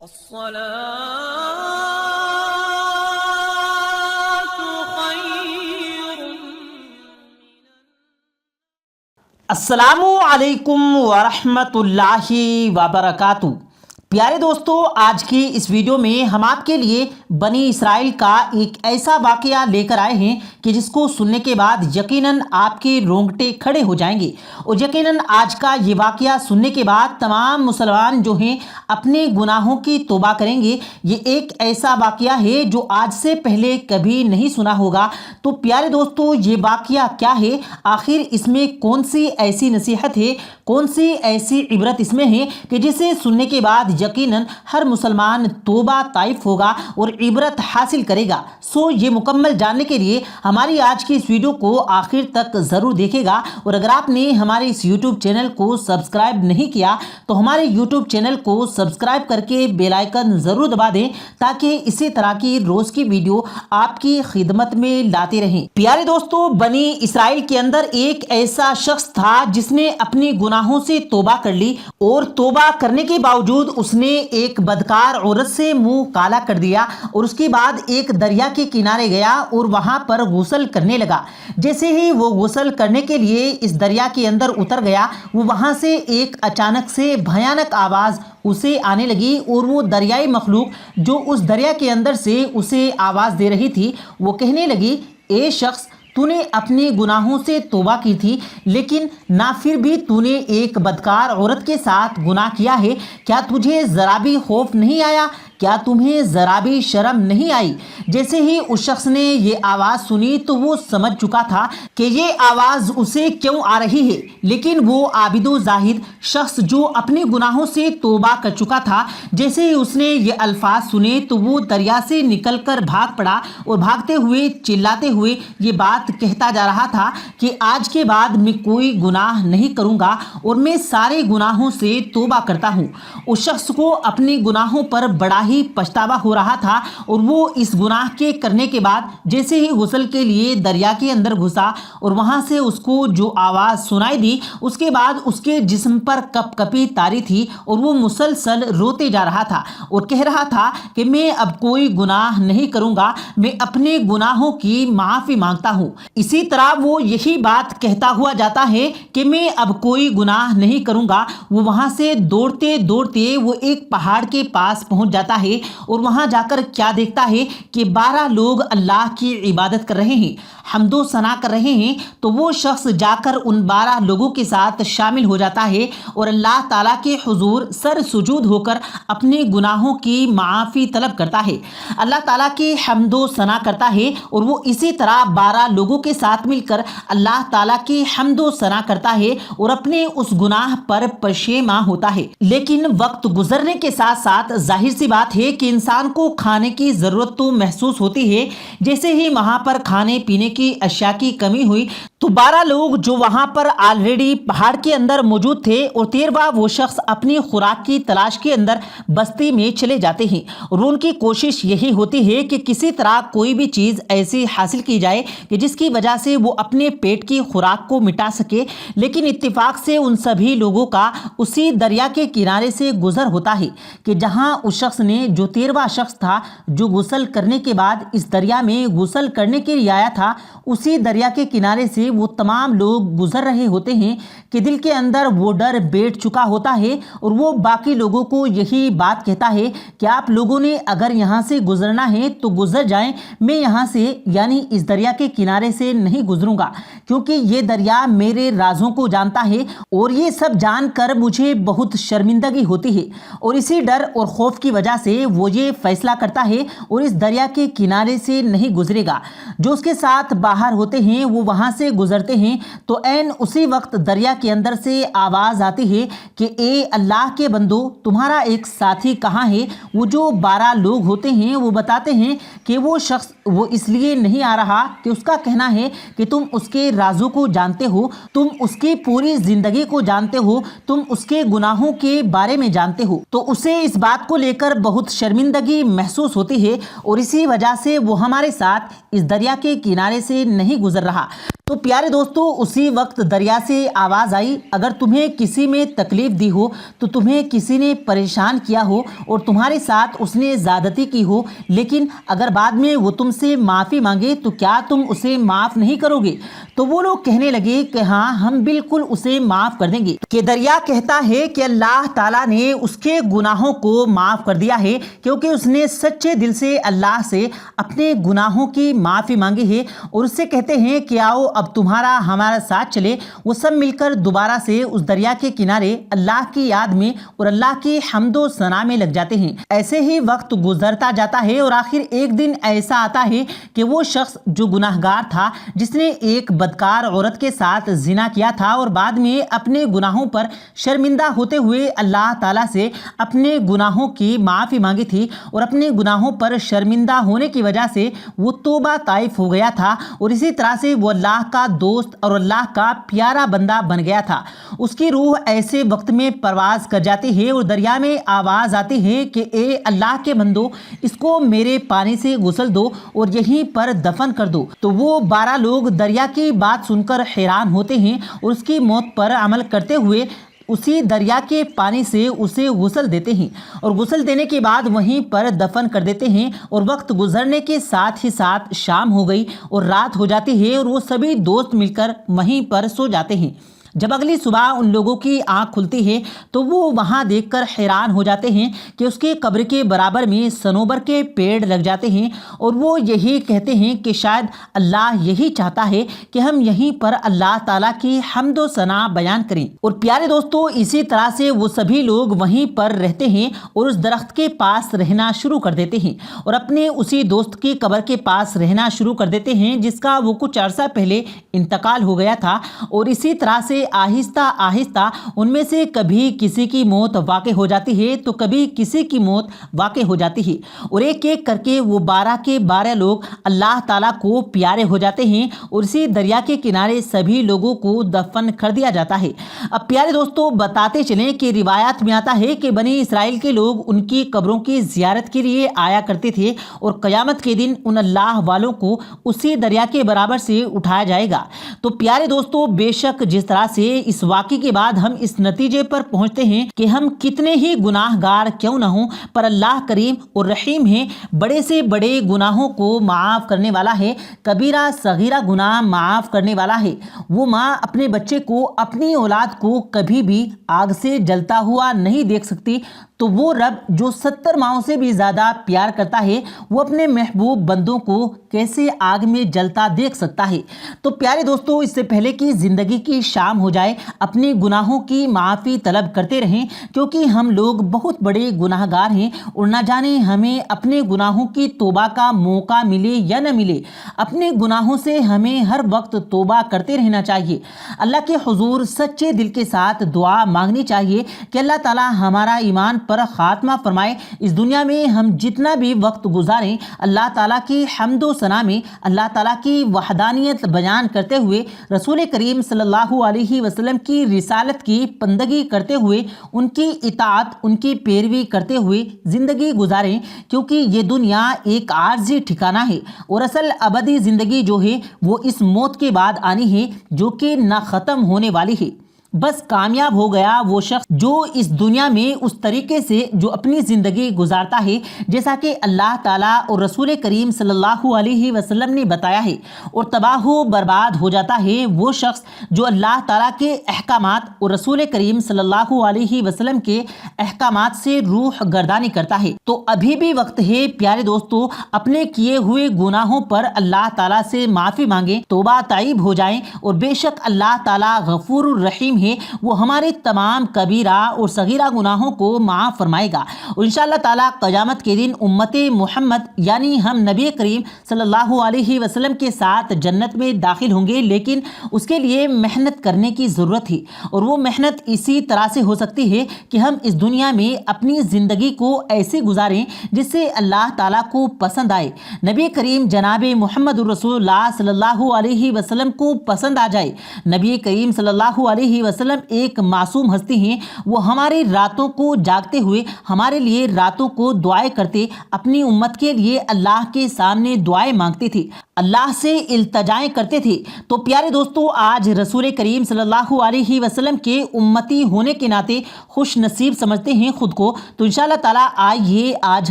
अस्सलामु अलैकुम वरहमतुल्लाहि वबरकातुहू। प्यारे दोस्तों, आज की इस वीडियो में हम आपके लिए बनी इसराइल का एक ऐसा वाकया लेकर आए हैं कि जिसको सुनने के बाद यकीनन आपके रोंगटे खड़े हो जाएंगे। और यकीनन आज का ये वाकया सुनने के बाद तमाम मुसलमान जो हैं अपने गुनाहों की तौबा करेंगे। ये एक ऐसा वाकया है जो आज से पहले कभी नहीं सुना होगा। तो प्यारे दोस्तों, ये वाकया क्या है, आखिर इसमें कौन सी ऐसी नसीहत है, कौन सी ऐसी इबरत इसमें है कि जिसे सुनने के बाद यकीनन हर मुसलमान तौबा ताइफ होगा और इबरत हासिल करेगा। सो ये मुकम्मल जानने के लिए हमारी आज की इस वीडियो को आखिर तक ज़रूर देखेगा। और अगर आपने हमारे इस यूट्यूब चैनल को सब्सक्राइब नहीं किया तो हमारे यूट्यूब चैनल को सब्सक्राइब करके बेल आइकन ज़रूर दबा दें ताकि इसी तरह की रोज़ की वीडियो आपकी खिदमत में लाते रहें। प्यारे दोस्तों, बनी इसराइल के अंदर एक ऐसा शख्स था जिसने अपनी गुनाहों से तौबा कर ली और तौबा करने के बावजूद उसने एक बदकार औरत से मुंह काला कर दिया और उसके बाद एक दरिया के किनारे गया और वहां पर गुस्ल करने लगा। जैसे ही वो गुस्ल करने के लिए इस दरिया के अंदर उतर गया, वो वहां से एक अचानक से भयानक आवाज़ उसे आने लगी और वो दरियाई मखलूक जो उस दरिया के अंदर से उसे आवाज़ दे रही थी, वो कहने लगी, ए शख्स, तूने अपने गुनाहों से तौबा की थी, लेकिन ना फिर भी तूने एक बदकार औरत के साथ गुनाह किया है। क्या तुझे ज़रा भी खौफ नहीं आया? क्या तुम्हें ज़रा भी शर्म नहीं आई? जैसे ही उस शख्स ने ये आवाज़ सुनी तो वो समझ चुका था कि ये आवाज़ उसे क्यों आ रही है, लेकिन वो आबिदो जाहिद शख्स जो अपने गुनाहों से तौबा कर चुका था, जैसे ही उसने ये अल्फाज सुने तो वो दरिया से निकलकर भाग पड़ा और भागते हुए चिल्लाते हुए ये बात कहता जा रहा था कि आज के बाद मैं कोई गुनाह नहीं करूँगा और मैं सारे गुनाहों से तौबा करता हूँ। उस शख्स को अपने गुनाहों पर बड़ा ही पछतावा हो रहा था और वो इस गुनाह के करने के बाद जैसे ही गुस्ल के लिए दरिया के अंदर घुसा और वहां से उसको जो आवाज़ सुनाई दी, उसके बाद उसके जिस्म पर कपकपी तारी थी और वो मुसलसल रोते जा रहा था और कह रहा था कि मैं अब कोई गुनाह नहीं करूँगा, मैं अपने गुनाहों की माफ़ी मांगता हूँ। इसी तरह वो यही बात कहता हुआ जाता है कि मैं अब कोई गुनाह नहीं करूँगा। वो वहाँ से दौड़ते दौड़ते वो एक पहाड़ के पास पहुँच जाता है और वहां जाकर क्या देखता है कि 12 लोग अल्लाह की इबादत कर रहे हैं, हम्दो सना कर रहे हैं। तो वो शख्स जाकर उन 12 लोगों के साथ शामिल हो जाता है और अल्लाह ताला के हुजूर सर सुजूद होकर अपने गुनाहों की माफ़ी तलब करता है, अल्लाह ताला की हम्दो सना करता है और वो इसी तरह 12 लोगों के साथ मिलकर अल्लाह ताला की हम्दो सना करता है और अपने उस गुनाह पर पशेमा होता है। लेकिन वक्त गुजरने के साथ साथ जाहिर सी बात है कि इंसान को खाने की ज़रूरत तो महसूस होती है। जैसे ही वहाँ पर खाने पीने की अशिया की कमी हुई तो 12 लोग जो वहाँ पर ऑलरेडी पहाड़ के अंदर मौजूद थे और 13वां वो शख्स अपनी खुराक की तलाश के अंदर बस्ती में चले जाते हैं और उनकी कोशिश यही होती है कि किसी तरह कोई भी चीज़ ऐसी हासिल की जाए कि जिसकी वजह से वो अपने पेट की खुराक को मिटा सके। लेकिन इत्तेफाक से उन सभी लोगों का उसी दरिया के किनारे से गुजर होता है कि जहाँ उस शख्स ने, जो 13वां शख्स था जो गुस्ल करने के बाद इस दरिया में गुस्ल करने के लिए आया था, उसी दरिया के किनारे से वो तमाम लोग गुजर रहे होते हैं कि दिल के अंदर वो डर बैठ चुका होता है और वो बाकी लोगों को यही बात कहता है कि आप लोगों ने अगर यहाँ से गुजरना है तो गुजर जाएं, मैं यहाँ से यानी इस दरिया के किनारे से नहीं गुजरूंगा क्योंकि ये दरिया मेरे राजों को जानता है और ये सब जानकर मुझे बहुत शर्मिंदगी होती है और इसी डर और खौफ की वजह से वो ये फैसला करता है और इस दरिया के किनारे से नहीं गुजरेगा। जो उसके साथ बाहर होते हैं वो वहाँ से गुजरते हैं तो ऐन उसी वक्त दरिया के अंदर से आवाज़ आती है कि ए अल्लाह के बंदो, तुम्हारा एक साथी कहाँ है? वो जो 12 लोग होते हैं वो बताते हैं कि वो शख्स वो इसलिए नहीं आ रहा कि उसका कहना है कि तुम उसके राजों को जानते हो, तुम उसकी पूरी ज़िंदगी को जानते हो, तुम उसके गुनाहों के बारे में जानते हो। तो उसे इस बात को लेकर बहुत बहुत शर्मिंदगी महसूस होती है और इसी वजह से वो हमारे साथ इस दरिया के किनारे से नहीं गुजर रहा। तो प्यारे दोस्तों, उसी वक्त दरिया से आवाज़ आई, अगर तुम्हें किसी में तकलीफ़ दी हो, तो तुम्हें किसी ने परेशान किया हो और तुम्हारे साथ उसने ज़्यादती की हो, लेकिन अगर बाद में वो तुमसे माफ़ी मांगे तो क्या तुम उसे माफ़ नहीं करोगे? तो वो लोग कहने लगे कि हाँ, हम बिल्कुल उसे माफ़ कर देंगे। कि दरिया कहता है कि अल्लाह ताला ने उसके गुनाहों को माफ़ कर दिया है, क्योंकि उसने सच्चे दिल से अल्लाह से अपने गुनाहों की माफ़ी मांगी है। और उससे कहते हैं कि आओ अब तुम्हारा हमारा साथ चले। वो सब मिलकर दोबारा से उस दरिया के किनारे अल्लाह की याद में और अल्लाह की हम्दो सना में लग जाते हैं। ऐसे ही वक्त गुजरता जाता है और आखिर एक दिन ऐसा आता है कि वो शख्स जो गुनाहगार था, जिसने एक बदकार औरत के साथ जिना किया था और बाद में अपने गुनाहों पर शर्मिंदा होते हुए अल्लाह ताला से अपने गुनाहों की माफ़ी मांगी थी और अपने गुनाहों पर शर्मिंदा होने की वजह से वो तौबा ताइफ हो गया था और इसी तरह से वो अल्लाह का दोस्त और अल्लाह का प्यारा बंदा बन गया था। उसकी रूह ऐसे वक्त में परवाज़ कर जाती है और दरिया में आवाज़ आती है कि ए अल्लाह के बंदो, इसको मेरे पानी से गुसल दो और यहीं पर दफन कर दो। तो वो 12 लोग दरिया की बात सुनकर हैरान होते हैं और उसकी मौत पर अमल करते हुए उसी दरिया के पानी से उसे गुसल देते हैं और गुसल देने के बाद वहीं पर दफन कर देते हैं। और वक्त गुजरने के साथ ही साथ शाम हो गई और रात हो जाती है और वो सभी दोस्त मिलकर वहीं पर सो जाते हैं। जब अगली सुबह उन लोगों की आंख खुलती है तो वो वहां देखकर हैरान हो जाते हैं कि उसके कब्र के बराबर में सनोबर के पेड़ लग जाते हैं और वो यही कहते हैं कि शायद अल्लाह यही चाहता है कि हम यहीं पर अल्लाह ताला की हम्दो सना बयान करें। और प्यारे दोस्तों, इसी तरह से वो सभी लोग वहीं पर रहते हैं और उस दरख्त के पास रहना शुरू कर देते हैं और अपने उसी दोस्त की कब्र के पास रहना शुरू कर देते हैं जिसका वो कुछ अर्सा पहले इंतकाल हो गया था। और इसी तरह से आहिस्ता आहिस्ता उनमें से कभी किसी की मौत वाक़ई हो जाती है तो कभी किसी की मौत वाक़ई हो जाती है और एक एक करके वो 12 के 12 लोग अल्लाह ताला को प्यारे हो जाते हैं और इसी दरिया के किनारे सभी लोगों को दफन कर दिया जाता है। अब प्यारे दोस्तों, बताते चलें कि रिवायात में आता है कि बनी इसराइल के लोग उनकी कब्रों की ज़ियारत के लिए आया करते थे और क़यामत के दिन उन अल्लाह वालों को उसी दरिया के बराबर से उठाया जाएगा। तो प्यारे दोस्तों, बेशक जिस तरह से इस वाक़े के बाद हम इस नतीजे पर पहुंचते हैं कि हम कितने ही गुनाहगार क्यों ना हों, पर अल्लाह करीम और रहीम है, बड़े से बड़े गुनाहों को माफ़ करने वाला है, कबीरा सगीरा गुनाह माफ़ करने वाला है। वो माँ अपने बच्चे को, अपनी औलाद को कभी भी आग से जलता हुआ नहीं देख सकती, तो वो रब जो 70 माओं से भी ज़्यादा प्यार करता है, वो अपने महबूब बंदों को कैसे आग में जलता देख सकता है। तो प्यारे दोस्तों, इससे पहले कि ज़िंदगी की शाम हो जाए, अपने गुनाहों की माफ़ी तलब करते रहें, क्योंकि हम लोग बहुत बड़े गुनाहगार हैं और ना जाने हमें अपने गुनाहों की तौबा का मौका मिले या न मिले। अपने गुनाहों से हमें हर वक्त तौबा करते रहना चाहिए। अल्लाह के हुजूर सच्चे दिल के साथ दुआ मांगनी चाहिए कि अल्लाह ताला हमारा ईमान पर खात्मा फरमाए। इस दुनिया में हम जितना भी वक्त गुजारें, अल्लाह ताला की हम्दो सना में, अल्लाह ताला की वहदानियत बयान करते हुए, रसूल करीम सल्लल्लाहु अलैहि वसल्लम की रिसालत की बंदगी करते हुए, उनकी इताअत, उनकी पैरवी करते हुए ज़िंदगी गुजारें, क्योंकि ये दुनिया एक आर्जी ठिकाना है और असल अबदी ज़िंदगी जो है वो इस मौत के बाद आनी है, जो कि ना ख़त्म होने वाली है। बस कामयाब हो गया वो शख्स जो इस दुनिया में उस तरीके से जो अपनी ज़िंदगी गुजारता है जैसा कि अल्लाह ताला और रसूल करीम सल्लल्लाहु अलैहि वसल्लम ने बताया है, और तबाह बर्बाद हो जाता है वो शख्स जो अल्लाह ताला के अहकामात और रसूल करीम सल्लल्लाहु अलैहि वसल्लम के अहकामात से रूह गर्दानी करता है। तो अभी भी वक्त है प्यारे दोस्तों, अपने किए हुए गुनाहों पर अल्लाह ताला से माफ़ी मांगे, तौबा ताइब हो जाएं और बेशक अल्लाह ताला गफूर रहीम है, वो हमारे तमाम कबीरा और सगीरा गुनाहों को माफ़ फरमाएगा। और इंशाअल्लाह ताला क़यामत के दिन उम्मते मोहम्मद यानी हम नबी करीम सल्लल्लाहु अलैहि वसल्लम के साथ जन्नत में दाखिल होंगे, लेकिन उसके लिए मेहनत करने की ज़रूरत है। और वो मेहनत इसी तरह से हो सकती है कि हम इस दुनिया में अपनी ज़िंदगी को ऐसे गुजारें जिससे अल्लाह ताला को पसंद आए, नबी करीम जनाब मोहम्मद रसूलुल्लाह सल्लल्लाहु अलैहि वसल्लम को पसंद आ जाए, नबी करीम सल्लल्लाहु अलैहि वसल्लम एक मासूम हस्ती हैं। वो हमारी रातों को जागते हुए हमारे लिए रातों को दुआएं करते, अपनी उम्मत के लिए अल्लाह के सामने दुआएं मांगते थे, अल्लाह से इल्तजाएं करते थे। तो प्यारे दोस्तों, आज रसूल करीम सल्लल्लाहु अलैहि वसल्लम के उम्मती होने के नाते खुश नसीब समझते हैं खुद को। तो इंशाअल्लाह ताला आइए आज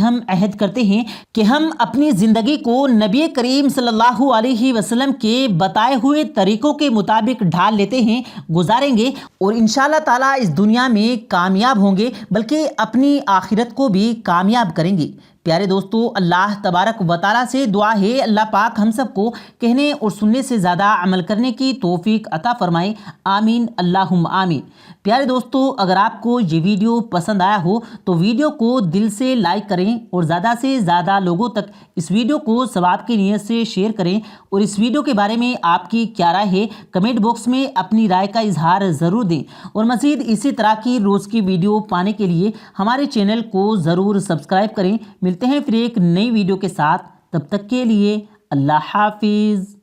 हम अहद करते हैं कि हम अपनी ज़िंदगी को नबी करीम सल्लल्लाहु अलैहि वसल्लम के बताए हुए तरीक़ों के मुताबिक ढाल लेते हैं, गुजारेंगे और इंशाअल्लाह ताला इस दुनिया में कामयाब होंगे, बल्कि अपनी आखिरत को भी कामयाब करेंगे। प्यारे दोस्तों, अल्लाह तबारक व तआला से दुआ है अल्लाह पाक हम सबको कहने और सुनने से ज़्यादा अमल करने की तौफीक अता फरमाए। आमीन अल्लाहुम्मा आमीन। प्यारे दोस्तों, अगर आपको ये वीडियो पसंद आया हो तो वीडियो को दिल से लाइक करें और ज़्यादा से ज़्यादा लोगों तक इस वीडियो को सवाब की नीयत से शेयर करें। और इस वीडियो के बारे में आपकी क्या राय है कमेंट बॉक्स में अपनी राय का इजहार ज़रूर दें। और मज़ीद इसी तरह की रोज़ की वीडियो पाने के लिए हमारे चैनल को ज़रूर सब्सक्राइब करें। मिलते हैं फिर एक नई वीडियो के साथ, तब तक के लिए अल्लाह हाफिज़।